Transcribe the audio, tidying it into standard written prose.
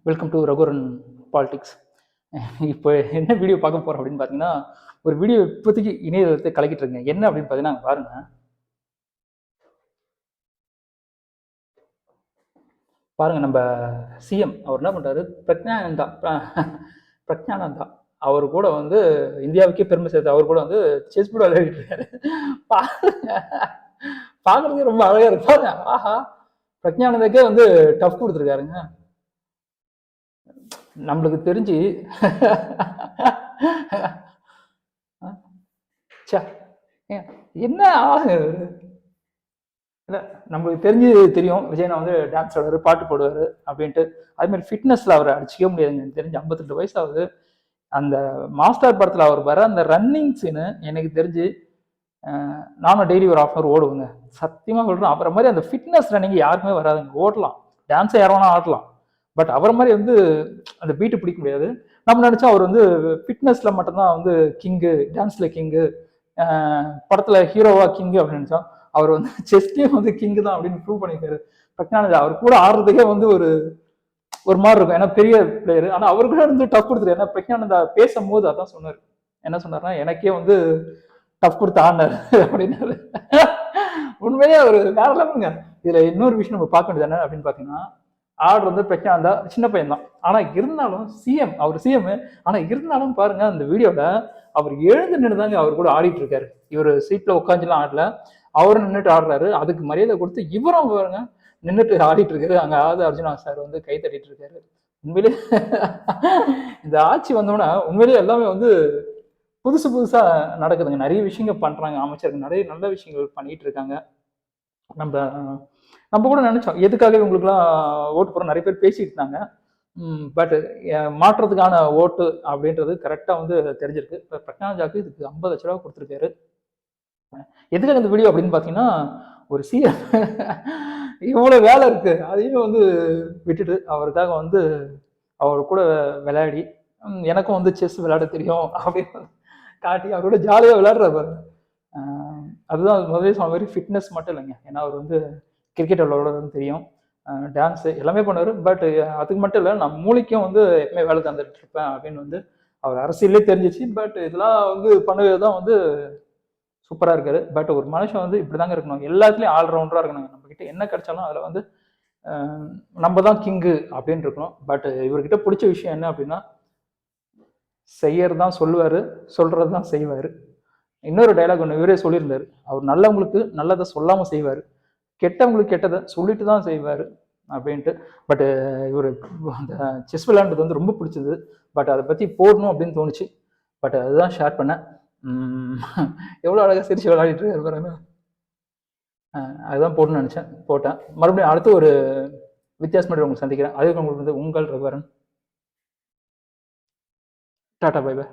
Welcome to ரகுரன் politics. இப்போ என்ன video பார்க்க போகிறோம் அப்படின்னு பார்த்தீங்கன்னா, ஒரு வீடியோ இப்போதைக்கு இணையதளத்தை கலக்கிட்டு இருக்கேன். என்ன அப்படின்னு பார்த்தீங்கன்னா பாருங்க பாருங்க நம்ம சிஎம் அவர் என்ன பண்ணுறாரு, பிரக்ஞானந்தா அவர் கூட வந்து இந்தியாவுக்கே பெருமை சேர்த்து அவர் கூட வந்து செஸ் போர்டு விளையாடிட்டு இருக்காரு. பார்க்கறதுக்கு ரொம்ப அழகா இருக்கு. பாருங்க, ஆஹா, பிரக்ஞானந்தாக்கே வந்து டஃப் கொடுத்துருக்காருங்க. நம்மளுக்கு தெரிஞ்சு என்ன ஆளுங்க இல்லை, நம்மளுக்கு தெரிஞ்சு தெரியும் விஜயனா வந்து டான்ஸ் ஆடுவார், பாட்டு போடுவார் அப்படின்ட்டு. அதே மாதிரி ஃபிட்னஸில் அவரை அடிச்சிக்க முடியாதுங்க. எனக்கு தெரிஞ்சு 52 வயசு ஆகுது. அந்த மாஸ்டர் படத்தில் அவர் வர அந்த ரன்னிங் சீனு எனக்கு தெரிஞ்சு நானும் டெய்லி ஒரு 1/2 hour ஓடுவேங்க. சத்தியமாக சொல்கிறேன், அப்புறம் மாதிரி அந்த ஃபிட்னஸ் ரன்னிங் யாருக்குமே வராதுங்க. ஓடலாம், டான்ஸை யாரும் ஆடலாம், பட் அவரை மாதிரி வந்து அந்த பீட்டு பிடிக்க முடியாது. நம்ம நினச்சா அவர் வந்து ஃபிட்னஸில் மட்டும்தான் வந்து கிங்கு, டான்ஸில் கிங்கு, படத்தில் ஹீரோவா கிங்கு அப்படின்னு நினச்சோம். அவர் வந்து செஸ்லேயும் வந்து கிங்கு தான் அப்படின்னு ப்ரூவ் பண்ணியிருக்காரு. பிரக்ஞானந்தா அவர் கூட ஆடுறதுக்கே வந்து ஒரு மாதிரி இருக்கும், ஏன்னா பெரிய பிளேயர். ஆனால் அவர் கூட இருந்து டஃப் கொடுத்துரு. ஏன்னா பிரக்ஞானந்தா பேசும்போது அதான் சொன்னார். என்ன சொன்னார்னா, எனக்கே வந்து டஃப் கொடுத்து ஆடினார் அப்படின்னாரு. உண்மையே ஒரு வேற லெவலுங்க. இதுல இன்னொரு விஷயம் நம்ம பார்க்க வேண்டியது என்ன அப்படின்னு பார்த்தீங்கன்னா, ஆர்டர் வந்து பிரக்ஞானந்தா சின்ன பையன் தான், ஆனா இருந்தாலும் சிஎம், அவர் சிஎம். ஆனா இருந்தாலும் பாருங்க, அந்த வீடியோல அவர் எழுந்து நின்றுதாங்க அவர் கூட ஆடிட்டு இருக்காரு. இவர் சீட்ல உட்காந்துலாம் ஆடல, அவரும் நின்றுட்டு ஆடுறாரு. அதுக்கு மரியாதை கொடுத்து இவரும் பாருங்க நின்றுட்டு ஆடிட்டு இருக்காரு. அங்க அர்ஜுனா சார் வந்து கை தட்டிட்டு இருக்காரு. உண்மையிலே இந்த ஆட்சி வந்தோன்னா உண்மையிலேயே எல்லாமே வந்து புதுசு புதுசா நடக்குதுங்க. நிறைய விஷயங்கள் பண்றாங்க அமைச்சர்கள், நிறைய நல்ல விஷயங்கள் பண்ணிட்டு இருக்காங்க. நம்ம கூட நினைச்சோம் எதுக்காக இவங்களுக்குலாம் ஓட்டு போறோம், நிறைய பேர் பேசிட்டு இருந்தாங்க. பட் மாற்றத்துக்கான ஓட்டு அப்படின்றது கரெக்டா வந்து தெரிஞ்சிருக்கு. இப்போ பிரக்ஞானந்தாக்கு இதுக்கு 50 லட்ச ரூபா கொடுத்துருக்காரு. எதுக்காக இந்த வீடியோ அப்படின்னு பார்த்தீங்கன்னா, ஒரு சிஎம் இவ்வளோ வேலை இருக்கு, அதையும் வந்து விட்டுட்டு அவருக்காக வந்து அவர் கூட விளையாடி, எனக்கும் வந்து செஸ் விளையாட தெரியும் அப்படின்னு காட்டி அவரோட ஜாலியாக விளையாடுற பாருங்க. அதுதான் முதலே சொன்ன மாதிரி ஃபிட்னஸ் மட்டும் இல்லைங்க. ஏன்னா அவர் வந்து கிரிக்கெட் விளையாடுறதுன்னு தெரியும், டான்ஸு எல்லாமே பண்ணுவார். பட் அதுக்கு மட்டும் இல்லை, நான் மூளைக்கும் வந்து எப்பவுமே வேலை தந்துட்டு இருப்பேன் அப்படின்னு வந்து அவர் அரசியலே தெரிஞ்சிச்சு. பட் இதெல்லாம் வந்து பண்ணுறது தான் வந்து சூப்பராக இருக்காரு. பட் ஒரு மனுஷன் வந்து இப்படி தாங்க இருக்கணும், எல்லாத்துலேயும் ஆல்ரவுண்டராக இருக்கணுங்க. நம்மக்கிட்ட என்ன கிடைச்சாலும் அதில் வந்து நம்ம தான் கிங்கு அப்படின்னு இருக்கணும். பட் இவர்கிட்ட பிடிச்ச விஷயம் என்ன அப்படின்னா, செய்யறது தான் சொல்லுவார், சொல்கிறது தான் செய்வார். இன்னொரு டைலாக் ஒன்று இவரே சொல்லியிருந்தார், அவர் நல்லவங்களுக்கு நல்லதை சொல்லாமல் செய்வார், கெட்டவங்களுக்கு கெட்டதை சொல்லிட்டு தான் செய்வார் அப்படின்ட்டு. பட் இவர் அந்த செஸ் விளையாண்டது வந்து ரொம்ப பிடிச்சது. பட் அதை பற்றி போடணும் அப்படின்னு தோணுச்சு. பட் அதுதான் ஷேர் பண்ணேன். எவ்வளோ அழகாக சிரிச்சு விளையாடிட்டு இருக்காரு பாருங்க. அதுதான் போடணும்னு நினச்சேன், போட்டேன். மறுபடியும் அடுத்து ஒரு வித்தியாசமாக உங்களுக்கு சந்திக்கிறேன். அதுக்கு உங்களுக்கு வந்து உங்கள் ரகுவரன். Tata, by by.